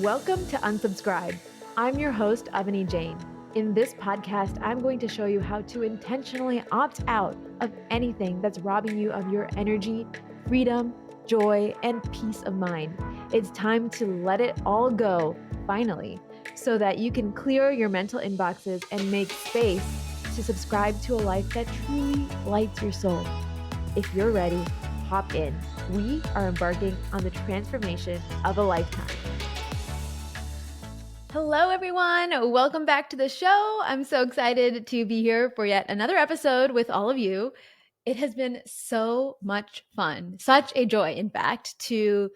Welcome to Unsubscribe. I'm your host, Avani Jain. In this podcast, I'm going to show you how to intentionally opt out of anything that's robbing you of your energy, freedom, joy, and peace of mind. It's time to let it all go, finally, so that you can clear your mental inboxes and make space to subscribe to a life that truly lights your soul. If you're ready, hop in. We are embarking on the transformation of a lifetime. Hello, everyone. Welcome back to the show. I'm so excited to be here for yet another episode with all of you. It has been so much fun, such a joy, in fact, to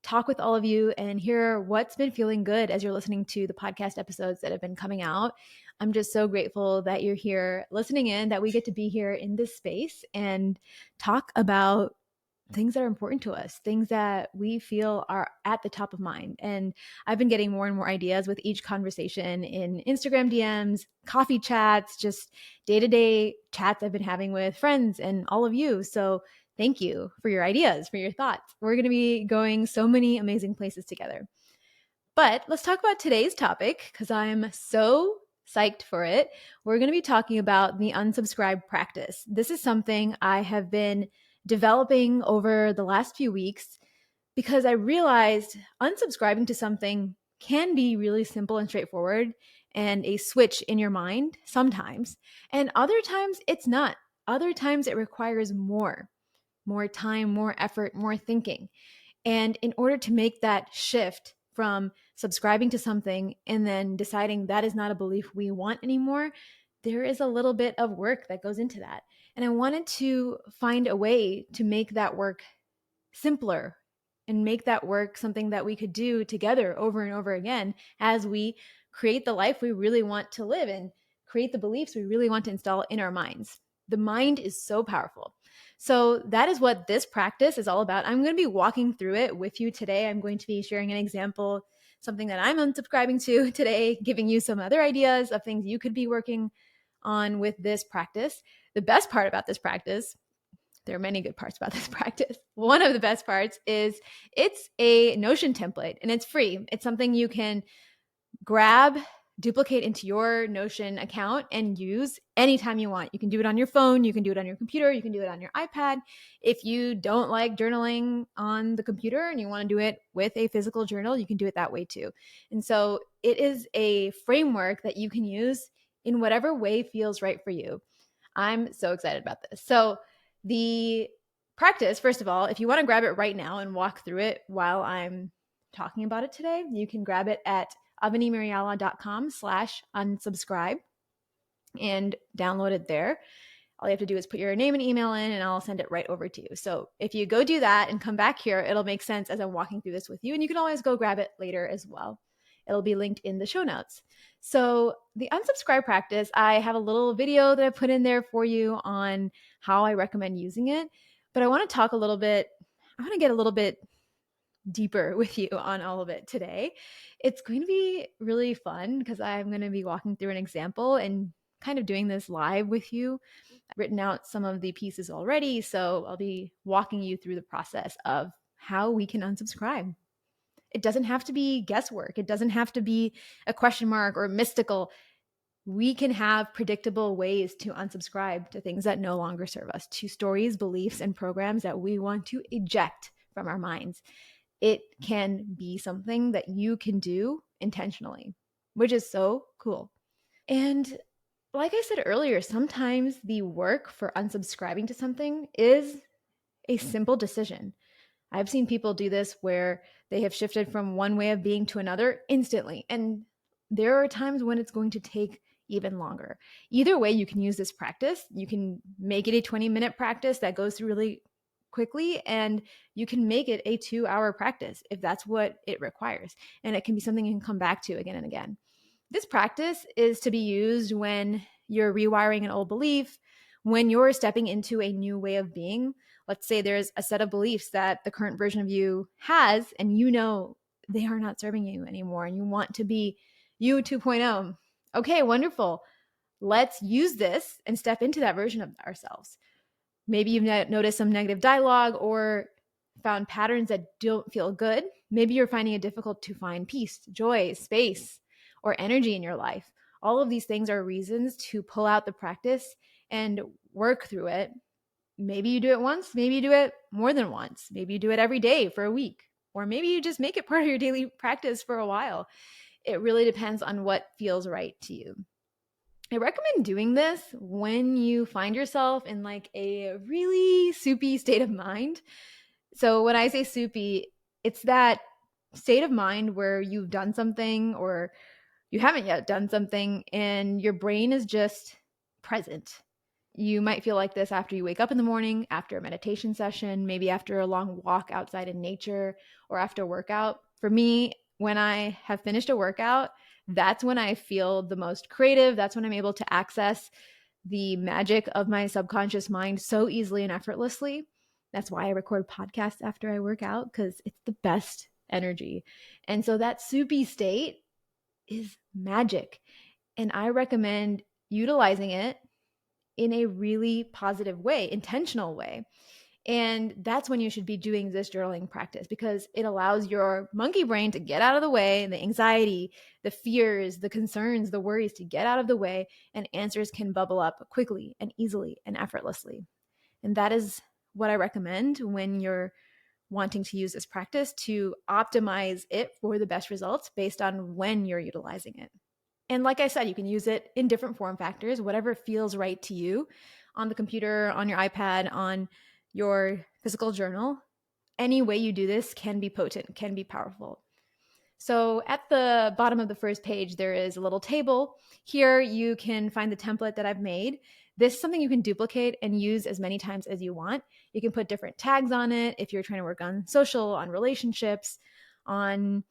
talk with all of you and hear what's been feeling good as you're listening to the podcast episodes that have been coming out. I'm just so grateful that you're here listening in, that we get to be here in this space and talk about things that are important to us, things that we feel are at the top of mind. And I've been getting more and more ideas with each conversation in Instagram DMs, coffee chats, just day-to-day chats I've been having with friends and all of you. So thank you for your ideas, for your thoughts. We're going to be going so many amazing places together. But let's talk about today's topic, because I'm so psyched for it. We're going to be talking about the unsubscribe practice. This is something I have been developing over the last few weeks because I realized unsubscribing to something can be really simple and straightforward and a switch in your mind sometimes. And other times it's not. Other times it requires more time, more effort, more thinking. And in order to make that shift from subscribing to something and then deciding that is not a belief we want anymore, there is a little bit of work that goes into that. And I wanted to find a way to make that work simpler and make that work something that we could do together over and over again as we create the life we really want to live and create the beliefs we really want to install in our minds. The mind is so powerful. So that is what this practice is all about. I'm going to be walking through it with you today. I'm going to be sharing an example, something that I'm unsubscribing to today, giving you some other ideas of things you could be working on with this practice. The best part about this practice, there are many good parts about this practice. One of the best parts is it's a Notion template and it's free. It's something you can grab, duplicate into your Notion account and use anytime you want. You can do it on your phone, you can do it on your computer, you can do it on your iPad. If you don't like journaling on the computer and you want to do it with a physical journal, you can do it that way too. And so it is a framework that you can use in whatever way feels right for you. I'm so excited about this. So the practice, first of all, if you want to grab it right now and walk through it while I'm talking about it today, you can grab it at avanimariala.com/unsubscribe and download it there. All you have to do is put your name and email in and I'll send it right over to you. So if you go do that and come back here, it'll make sense as I'm walking through this with you. And you can always go grab it later as well. It'll be linked in the show notes. So the unsubscribe practice, I have a little video that I put in there for you on how I recommend using it. But I want to talk a little bit, I want to get a little bit deeper with you on all of it today. It's going to be really fun because I'm going to be walking through an example and kind of doing this live with you. I've written out some of the pieces already, so I'll be walking you through the process of how we can unsubscribe. It doesn't have to be guesswork. It doesn't have to be a question mark or mystical. We can have predictable ways to unsubscribe to things that no longer serve us, to stories, beliefs, and programs that we want to eject from our minds. It can be something that you can do intentionally, which is so cool. And like I said earlier, sometimes the work for unsubscribing to something is a simple decision. I've seen people do this where they have shifted from one way of being to another instantly. And there are times when it's going to take even longer. Either way, you can use this practice. You can make it a 20-minute practice that goes through really quickly, and you can make it a 2-hour practice if that's what it requires. And it can be something you can come back to again and again. This practice is to be used when you're rewiring an old belief, when you're stepping into a new way of being. Let's say there's a set of beliefs that the current version of you has, and you know they are not serving you anymore, and you want to be you 2.0. Okay, wonderful. Let's use this and step into that version of ourselves. Maybe you've noticed some negative dialogue or found patterns that don't feel good. Maybe you're finding it difficult to find peace, joy, space, or energy in your life. All of these things are reasons to pull out the practice and work through it. Maybe you do it once, maybe you do it more than once. Maybe you do it every day for a week, or maybe you just make it part of your daily practice for a while. It really depends on what feels right to you. I recommend doing this when you find yourself in like a really soupy state of mind. So when I say soupy, it's that state of mind where you've done something or you haven't yet done something and your brain is just present. You might feel like this after you wake up in the morning, after a meditation session, maybe after a long walk outside in nature, or after a workout. For me, when I have finished a workout, that's when I feel the most creative. That's when I'm able to access the magic of my subconscious mind so easily and effortlessly. That's why I record podcasts after I work out, because it's the best energy. And so that soupy state is magic. And I recommend utilizing it in a really positive way, intentional way. And that's when you should be doing this journaling practice, because it allows your monkey brain to get out of the way, the anxiety, the fears, the concerns, the worries to get out of the way, and answers can bubble up quickly and easily and effortlessly. And that is what I recommend when you're wanting to use this practice, to optimize it for the best results based on when you're utilizing it. And like I said, you can use it in different form factors, whatever feels right to you, on the computer, on your iPad, on your physical journal. Any way you do this can be potent, can be powerful. So at the bottom of the first page, there is a little table. Here you can find the template that I've made. This is something you can duplicate and use as many times as you want. You can put different tags on it if you're trying to work on social, on relationships, on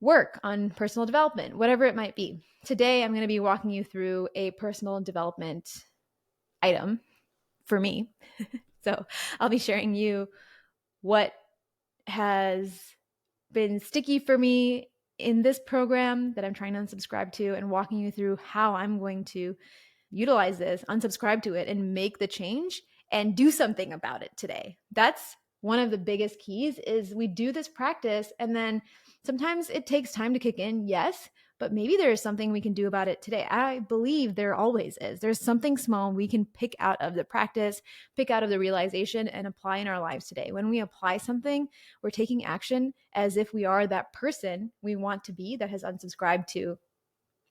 work, on personal development, whatever it might be. Today, I'm going to be walking you through a personal development item for me. So I'll be sharing you what has been sticky for me in this program that I'm trying to unsubscribe to, and walking you through how I'm going to utilize this, unsubscribe to it, and make the change and do something about it today. That's one of the biggest keys. Is we do this practice and then sometimes it takes time to kick in, yes, but maybe there is something we can do about it today. I believe there always is. There's something small we can pick out of the practice, pick out of the realization, and apply in our lives today. When we apply something, we're taking action as if we are that person we want to be that has unsubscribed to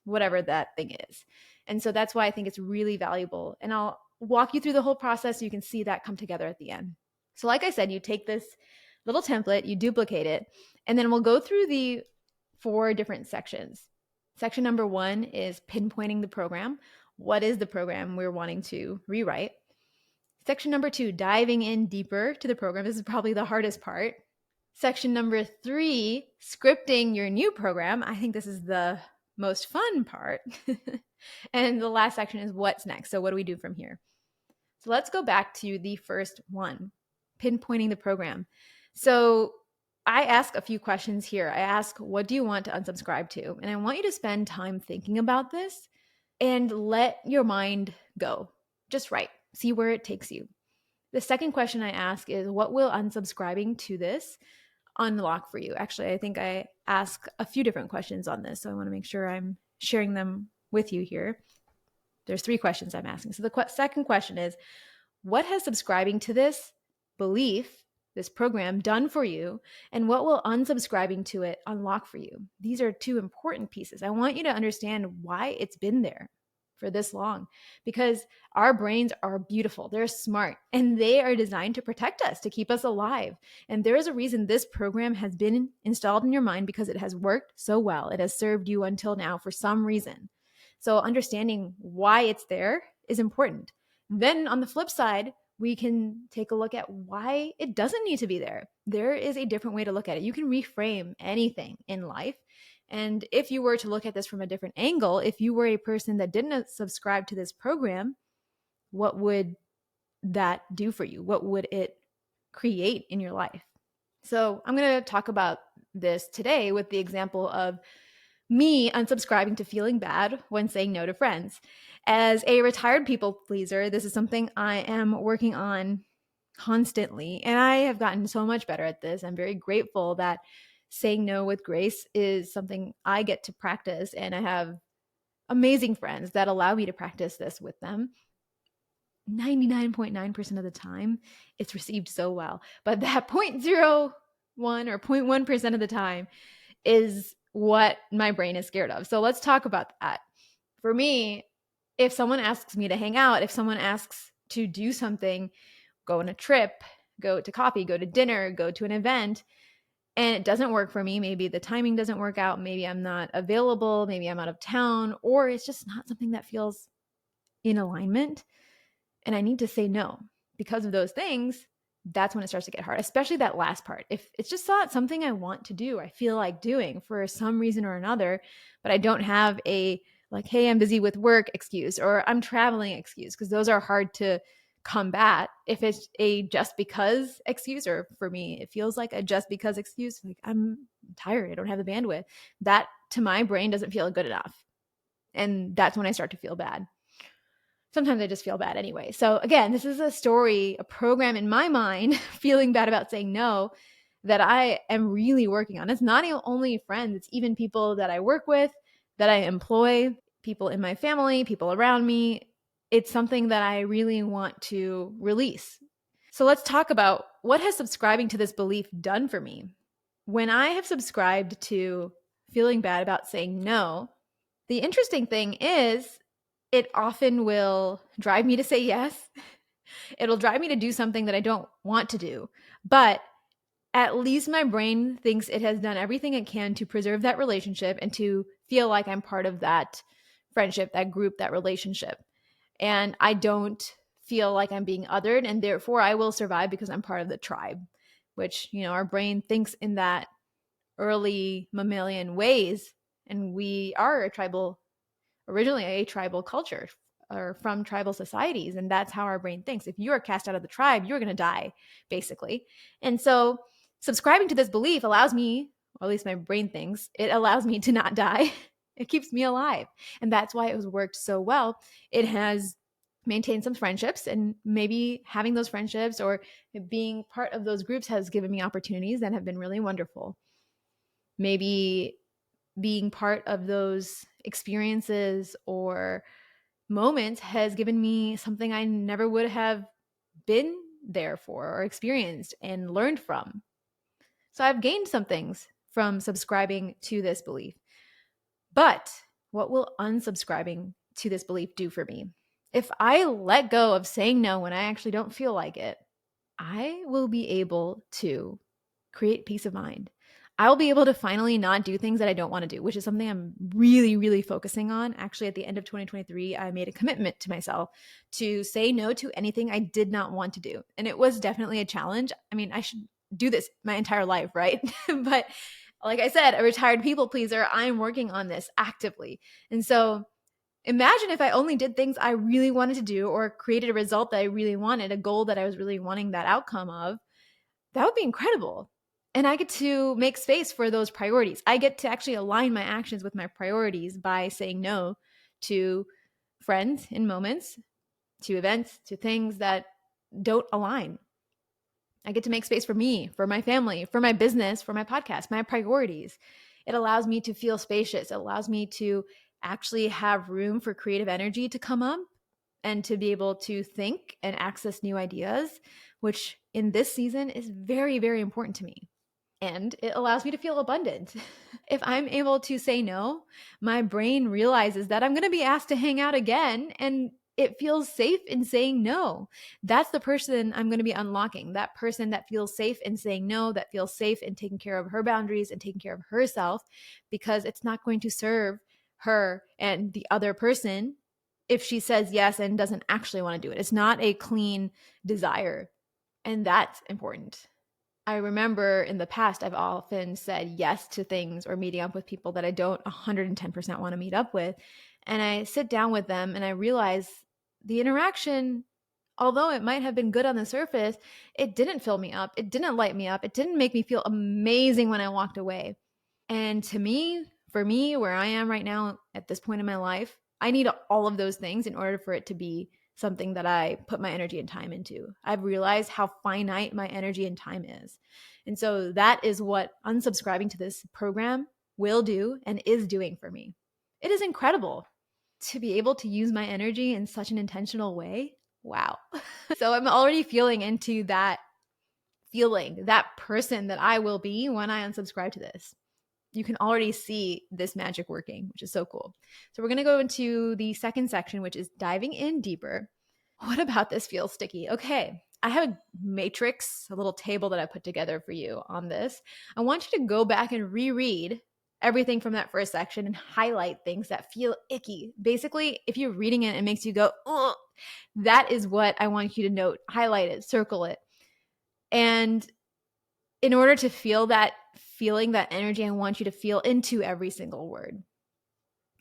whatever that thing is. And so that's why I think it's really valuable. And I'll walk you through the whole process so you can see that come together at the end. So like I said, you take this little template, you duplicate it, and then we'll go through the 4 different sections. Section number 1 is pinpointing the program. What is the program we're wanting to rewrite? Section number 2, diving in deeper to the program. This is probably the hardest part. Section number 3, scripting your new program. I think this is the most fun part. And the last section is what's next. So what do we do from here? So let's go back to the first one, pinpointing the program. So I ask a few questions here. I ask, what do you want to unsubscribe to? And I want you to spend time thinking about this and let your mind go. Just write, see where it takes you. The second question I ask is, what will unsubscribing to this unlock for you? Actually, I think I ask a few different questions on this, so I want to make sure I'm sharing them with you here. There's 3 questions I'm asking. So the second question is, what has subscribing to this belief, this program, done for you, and what will unsubscribing to it unlock for you? These are 2 important pieces. I want you to understand why it's been there for this long, because our brains are beautiful, they're smart, and they are designed to protect us, to keep us alive. And there is a reason this program has been installed in your mind, because it has worked so well. It has served you until now for some reason. So understanding why it's there is important. Then on the flip side, we can take a look at why it doesn't need to be there. There is a different way to look at it. You can reframe anything in life. And if you were to look at this from a different angle, if you were a person that didn't subscribe to this program, what would that do for you? What would it create in your life? So I'm going to talk about this today with the example of me unsubscribing to feeling bad when saying no to friends. As a retired people pleaser, this is something I am working on constantly, and I have gotten so much better at this. I'm very grateful that saying no with grace is something I get to practice, and I have amazing friends that allow me to practice this with them. 99.9% of the time, it's received so well. But that 0.01 or 0.1% of the time is what my brain is scared of. So let's talk about that. For me, if someone asks me to hang out, if someone asks to do something, go on a trip, go to coffee, go to dinner, go to an event, and it doesn't work for me, maybe the timing doesn't work out, maybe I'm not available, maybe I'm out of town, or it's just not something that feels in alignment, and I need to say no because of those things, that's when it starts to get hard, especially that last part. If it's just not something I want to do, I feel like doing for some reason or another, but I don't have a like, hey, I'm busy with work excuse or I'm traveling excuse, because those are hard to combat. If it's a just because excuse, or for me, it feels like a just because excuse, like I'm tired, I don't have the bandwidth, that to my brain doesn't feel good enough. And that's when I start to feel bad. Sometimes I just feel bad anyway. So again, this is a story, a program in my mind, feeling bad about saying no, that I am really working on. It's not only friends, it's even people that I work with, that I employ, people in my family, people around me. It's something that I really want to release. So let's talk about what has subscribing to this belief done for me. When I have subscribed to feeling bad about saying no, the interesting thing is it often will drive me to say yes. It'll drive me to do something that I don't want to do. But at least my brain thinks it has done everything it can to preserve that relationship and to feel like I'm part of that friendship, that group, that relationship. And I don't feel like I'm being othered, and therefore I will survive because I'm part of the tribe, which, our brain thinks in that early mammalian ways. And we are originally a tribal culture, or from tribal societies. And that's how our brain thinks. If you are cast out of the tribe, you're going to die, basically. And so subscribing to this belief allows me, or at least my brain thinks, it allows me to not die. It keeps me alive. And that's why it has worked so well. It has maintained some friendships, and maybe having those friendships or being part of those groups has given me opportunities that have been really wonderful. Maybe being part of those experiences or moments has given me something I never would have been there for or experienced and learned from. So I've gained some things from subscribing to this belief. But what will unsubscribing to this belief do for me? If I let go of saying no when I actually don't feel like it, I will be able to create peace of mind. I will be able to finally not do things that I don't want to do, which is something I'm really, really focusing on. Actually, at the end of 2023, I made a commitment to myself to say no to anything I did not want to do. And it was definitely a challenge. I mean, I should do this my entire life, right? But like I said, a retired people pleaser, I'm working on this actively. And so imagine if I only did things I really wanted to do, or created a result that I really wanted, a goal that I was really wanting that outcome of. That would be incredible. And I get to make space for those priorities. I get to actually align my actions with my priorities by saying no to friends in moments, to events, to things that don't align. I get to make space for me, for my family, for my business, for my podcast, my priorities. It allows me to feel spacious. It allows me to actually have room for creative energy to come up and to be able to think and access new ideas, which in this season is very, very important to me. And it allows me to feel abundant. If I'm able to say no, my brain realizes that I'm going to be asked to hang out again, and it feels safe in saying no. That's the person I'm going to be unlocking. That person that feels safe in saying no, that feels safe in taking care of her boundaries and taking care of herself, because it's not going to serve her and the other person if she says yes and doesn't actually want to do it. It's not a clean desire. And that's important. I remember in the past, I've often said yes to things or meeting up with people that I don't 110% want to meet up with. And I sit down with them and I realize the interaction, although it might have been good on the surface, it didn't fill me up. It didn't light me up. It didn't make me feel amazing when I walked away. And to me, for me, where I am right now at this point in my life, I need all of those things in order for it to be something that I put my energy and time into. I've realized how finite my energy and time is. And so that is what unsubscribing to this program will do and is doing for me. It is incredible to be able to use my energy in such an intentional way. Wow. So I'm already feeling into that feeling, that person that I will be when I unsubscribe to this. You can already see this magic working, which is so cool. So we're going to go into the second section, which is diving in deeper. What about this feels sticky? Okay, I have a matrix, a little table that I put together for you on this. I want you to go back and reread everything from that first section and highlight things that feel icky. Basically, if you're reading it, it makes you go, ugh. That is what I want you to note. Highlight it, circle it. And in order to feel that feeling, that energy, I want you to feel into every single word.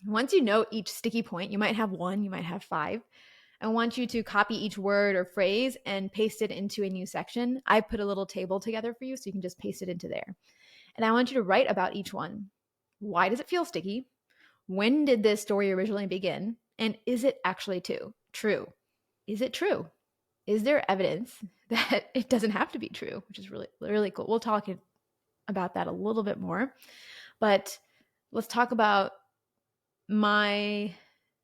Once you know each sticky point, you might have one, you might have five. I want you to copy each word or phrase and paste it into a new section. I put a little table together for you so you can just paste it into there. And I want you to write about each one. Why does it feel sticky? When did this story originally begin? And is it actually true? Is it true? Is there evidence that it doesn't have to be true, which is really, really cool. We'll talk about that a little bit more. But let's talk about my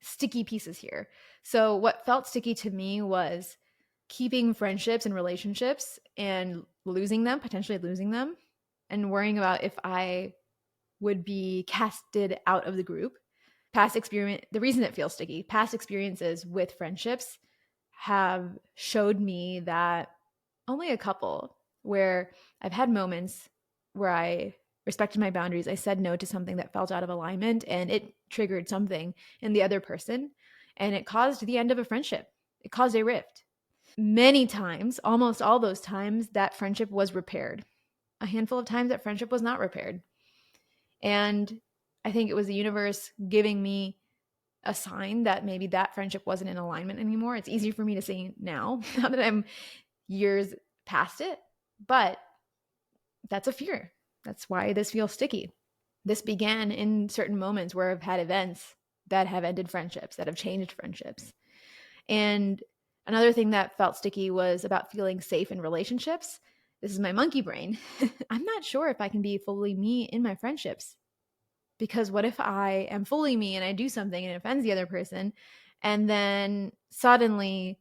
sticky pieces here. So what felt sticky to me was keeping friendships and relationships and losing them, potentially losing them, and worrying about if I would be casted out of the group. Past experience, the reason it feels sticky, past experiences with friendships have showed me that only a couple where I've had moments where I respected my boundaries. I said no to something that felt out of alignment and it triggered something in the other person and it caused the end of a friendship. It caused a rift. Many times, almost all those times, that friendship was repaired. A handful of times that friendship was not repaired. And I think it was the universe giving me a sign that maybe that friendship wasn't in alignment anymore. It's easier for me to say now that I'm years past it, but that's a fear. That's why this feels sticky. This began in certain moments where I've had events that have ended friendships, that have changed friendships. And another thing that felt sticky was about feeling safe in relationships. This is my monkey brain. I'm not sure if I can be fully me in my friendships. Because what if I am fully me and I do something and it offends the other person, and then suddenly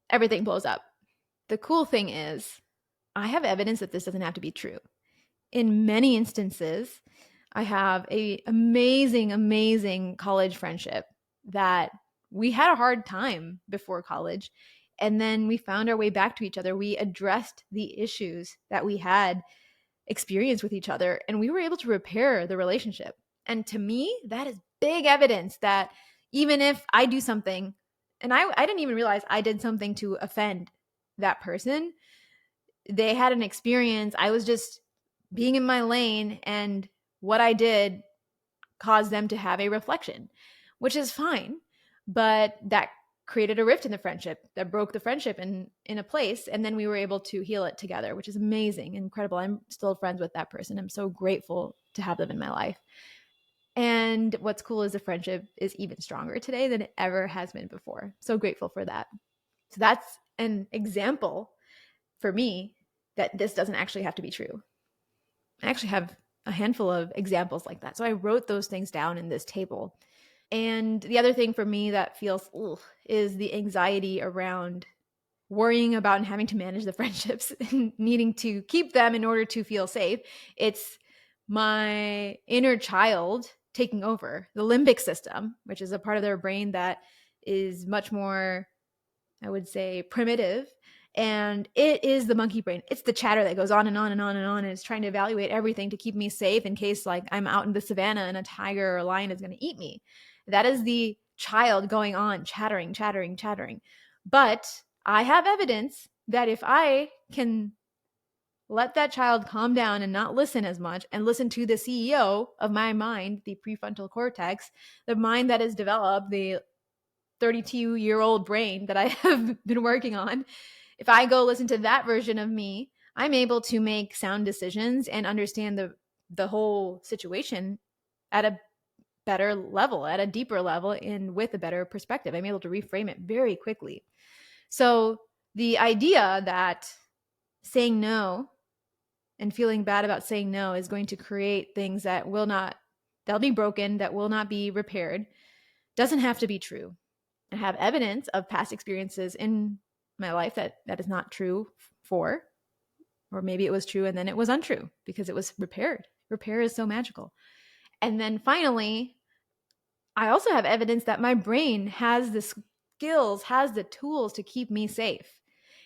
everything blows up? The cool thing is, I have evidence that this doesn't have to be true. In many instances, I have a amazing college friendship that we had a hard time before college, and then we found our way back to each other. We addressed the issues that we had experienced with each other, and we were able to repair the relationship. And to me, that is big evidence that even if I do something, and I didn't even realize I did something to offend that person, they had an experience. I was just being in my lane, and what I did caused them to have a reflection, which is fine. But that created a rift in the friendship that broke the friendship in a place. And then we were able to heal it together, which is amazing, incredible. I'm still friends with that person. I'm so grateful to have them in my life. And what's cool is the friendship is even stronger today than it ever has been before. So grateful for that. So that's an example for me that this doesn't actually have to be true. I actually have a handful of examples like that. So I wrote those things down in this table. And the other thing for me that feels is the anxiety around worrying about and having to manage the friendships and needing to keep them in order to feel safe. It's my inner child taking over the limbic system, which is a part of their brain that is much more, I would say, primitive. And it is the monkey brain. It's the chatter that goes on and on and on and on. And it's trying to evaluate everything to keep me safe in case like I'm out in the savannah and a tiger or a lion is going to eat me. That is the child going on, chattering. But I have evidence that if I can let that child calm down and not listen as much and listen to the CEO of my mind, the prefrontal cortex, the mind that is developed, the 32-year-old brain that I have been working on, if I go listen to that version of me, I'm able to make sound decisions and understand the whole situation at a better level, at a deeper level, and with a better perspective. I'm able to reframe it very quickly. So the idea that saying no and feeling bad about saying no is going to create things that they'll be broken, that will not be repaired, doesn't have to be true. I have evidence of past experiences in my life that is not true for, or maybe it was true and then it was untrue because it was repaired. Repair is so magical. And then finally, I also have evidence that my brain has the skills, has the tools to keep me safe.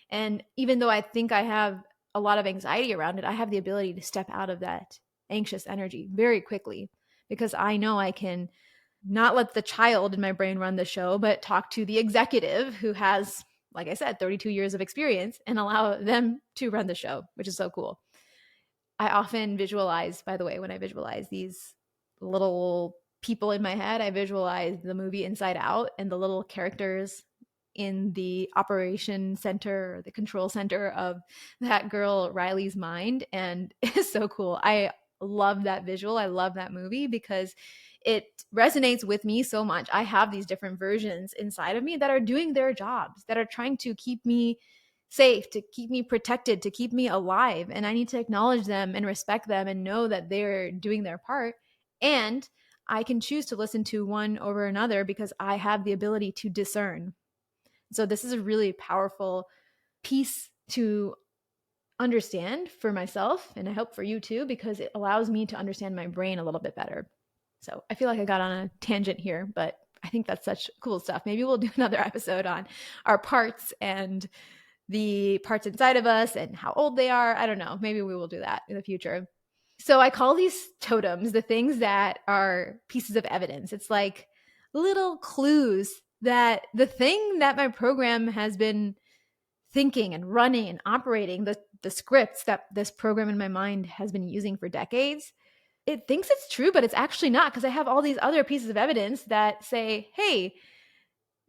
And even though I think I have a lot of anxiety around it, I have the ability to step out of that anxious energy very quickly because I know I can not let the child in my brain run the show, but talk to the executive who has, like I said, 32 years of experience and allow them to run the show, which is so cool. I often visualize, by the way, when I visualize these little people in my head, I visualize the movie Inside Out and the little characters in the operation center or the control center of that girl Riley's mind. And it's so cool. I love that visual. I love that movie because it resonates with me so much. I have these different versions inside of me that are doing their jobs, that are trying to keep me safe, to keep me protected, to keep me alive. And I need to acknowledge them and respect them and know that they're doing their part. And I can choose to listen to one over another because I have the ability to discern. So this is a really powerful piece to understand for myself, and I hope for you too, because it allows me to understand my brain a little bit better. So I feel like I got on a tangent here, but I think that's such cool stuff. Maybe we'll do another episode on our parts and the parts inside of us and how old they are. I don't know. Maybe we will do that in the future. So I call these totems the things that are pieces of evidence. It's like little clues that the thing that my program has been thinking and running and operating, the scripts that this program in my mind has been using for decades, it thinks it's true, but it's actually not, because I have all these other pieces of evidence that say, hey,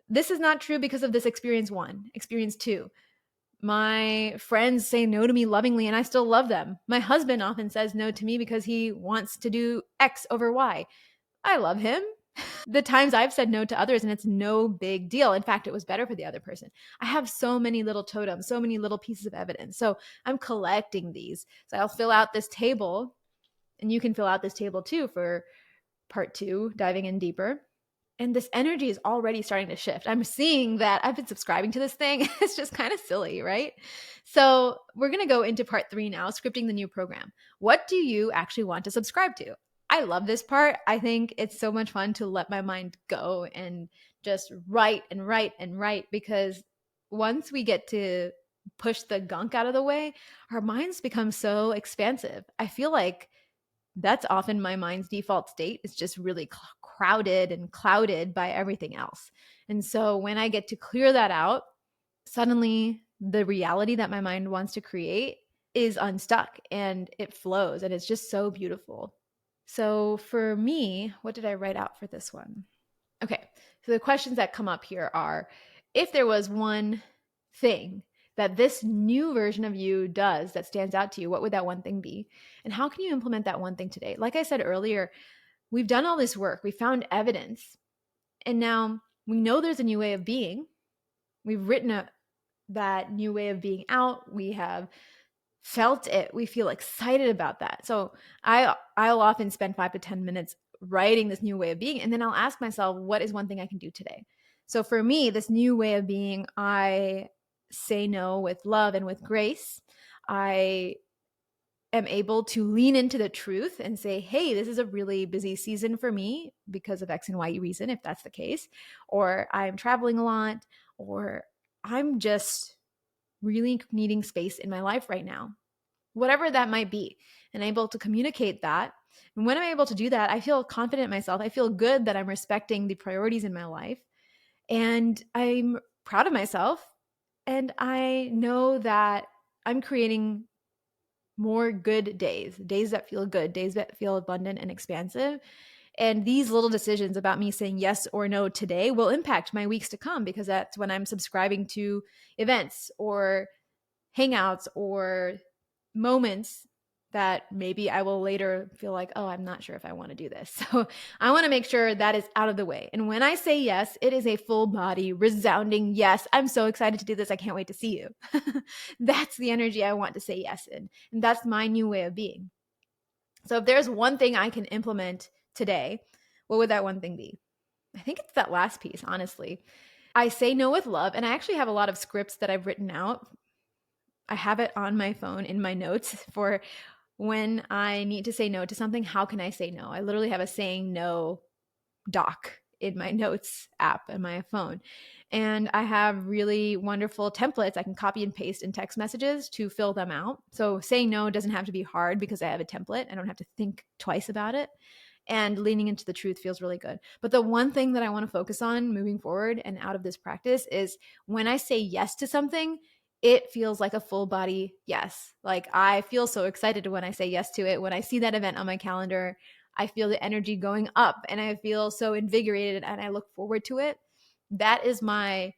this is not true because of this experience 1, experience 2. My friends say no to me lovingly and I still love them. My husband often says no to me because he wants to do X over Y. I love him. The times I've said no to others and it's no big deal. In fact, it was better for the other person. I have so many little totems, so many little pieces of evidence. So I'm collecting these. So I'll fill out this table, and you can fill out this table too for part 2, diving in deeper. And this energy is already starting to shift. I'm seeing that I've been subscribing to this thing. It's just kind of silly, right? So we're going to go into part 3 now, scripting the new program. What do you actually want to subscribe to? I love this part. I think it's so much fun to let my mind go and just write and write and write, because once we get to push the gunk out of the way, our minds become so expansive. I feel like that's often my mind's default state. It's just really crowded and clouded by everything else. And so when I get to clear that out, suddenly the reality that my mind wants to create is unstuck and it flows, and it's just so beautiful. So for me, what did I write out for this one? Okay, so the questions that come up here are, if there was one thing that this new version of you does that stands out to you, what would that one thing be? And how can you implement that one thing today? Like I said earlier, we've done all this work. We found evidence. And now we know there's a new way of being. We've written that new way of being out. We have felt it. We feel excited about that. So I'll often spend 5 to 10 minutes writing this new way of being. And then I'll ask myself, what is one thing I can do today? So for me, this new way of being, I say no with love and with grace. I am able to lean into the truth and say, hey, this is a really busy season for me because of X and Y reason, if that's the case, or I'm traveling a lot, or I'm just really needing space in my life right now, whatever that might be, and I'm able to communicate that. And when I'm able to do that, I feel confident in myself. I feel good that I'm respecting the priorities in my life, and I'm proud of myself. And I know that I'm creating more good days, days that feel good, days that feel abundant and expansive. And these little decisions about me saying yes or no today will impact my weeks to come, because that's when I'm subscribing to events or hangouts or moments that maybe I will later feel like, oh, I'm not sure if I want to do this. So I want to make sure that is out of the way. And when I say yes, it is a full body, resounding yes. I'm so excited to do this. I can't wait to see you. That's the energy I want to say yes in. And that's my new way of being. So if there's one thing I can implement today, what would that one thing be? I think it's that last piece, honestly. I say no with love. And I actually have a lot of scripts that I've written out. I have it on my phone in my notes for when I need to say no to something. How can I say no? I literally have a saying no doc in my notes app in my phone. And I have really wonderful templates I can copy and paste in text messages to fill them out. So saying no doesn't have to be hard because I have a template. I don't have to think twice about it. And leaning into the truth feels really good. But the one thing that I want to focus on moving forward and out of this practice is when I say yes to something, it feels like a full body yes. Like I feel so excited when I say yes to it. When I see that event on my calendar, I feel the energy going up and I feel so invigorated and I look forward to it. That is my,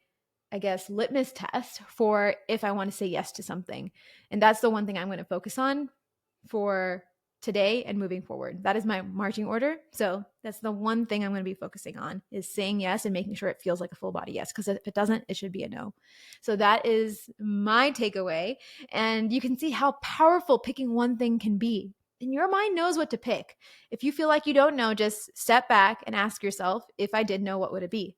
I guess, litmus test for if I want to say yes to something. And that's the one thing I'm going to focus on for today and moving forward. That is my marching order. So that's the one thing I'm going to be focusing on is saying yes and making sure it feels like a full body yes. Because if it doesn't, it should be a no. So that is my takeaway. And you can see how powerful picking one thing can be. And your mind knows what to pick. If you feel like you don't know, just step back and ask yourself, if I did know, what would it be?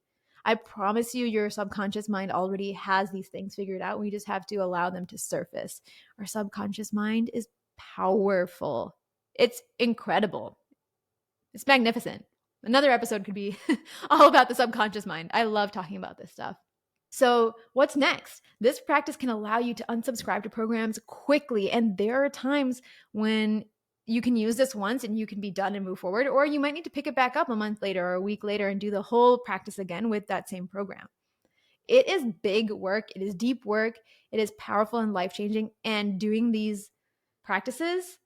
I promise you, your subconscious mind already has these things figured out. We just have to allow them to surface. Our subconscious mind is powerful. It's incredible. It's magnificent. Another episode could be all about the subconscious mind. I love talking about this stuff. So, what's next? This practice can allow you to unsubscribe to programs quickly. And there are times when you can use this once and you can be done and move forward, or you might need to pick it back up a month later or a week later and do the whole practice again with that same program. It is big work, it is deep work, it is powerful and life changing. And doing these practices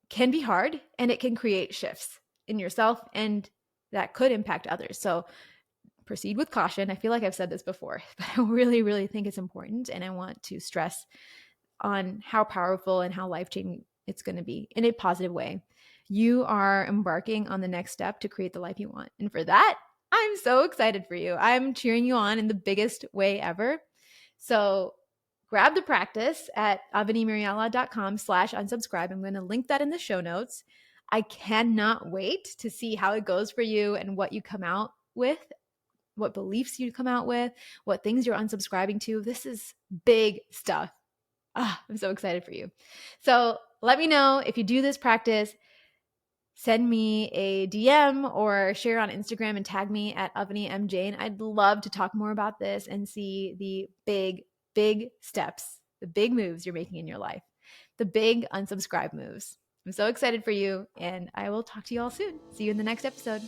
can be hard and it can create shifts in yourself and that could impact others. So proceed with caution. I feel like I've said this before, but I really, really think it's important. And I want to stress on how powerful and how life-changing it's going to be in a positive way. You are embarking on the next step to create the life you want. And for that, I'm so excited for you. I'm cheering you on in the biggest way ever. So grab the practice at avanimariala.com/unsubscribe. I'm going to link that in the show notes. I cannot wait to see how it goes for you and what you come out with, what beliefs you come out with, what things you're unsubscribing to. This is big stuff. I'm so excited for you. So let me know if you do this practice. Send me a DM or share on Instagram and tag me at AvaniMJane. I'd love to talk more about this and see the big steps, the big moves you're making in your life, the big unsubscribe moves. I'm so excited for you, and I will talk to you all soon. See you in the next episode.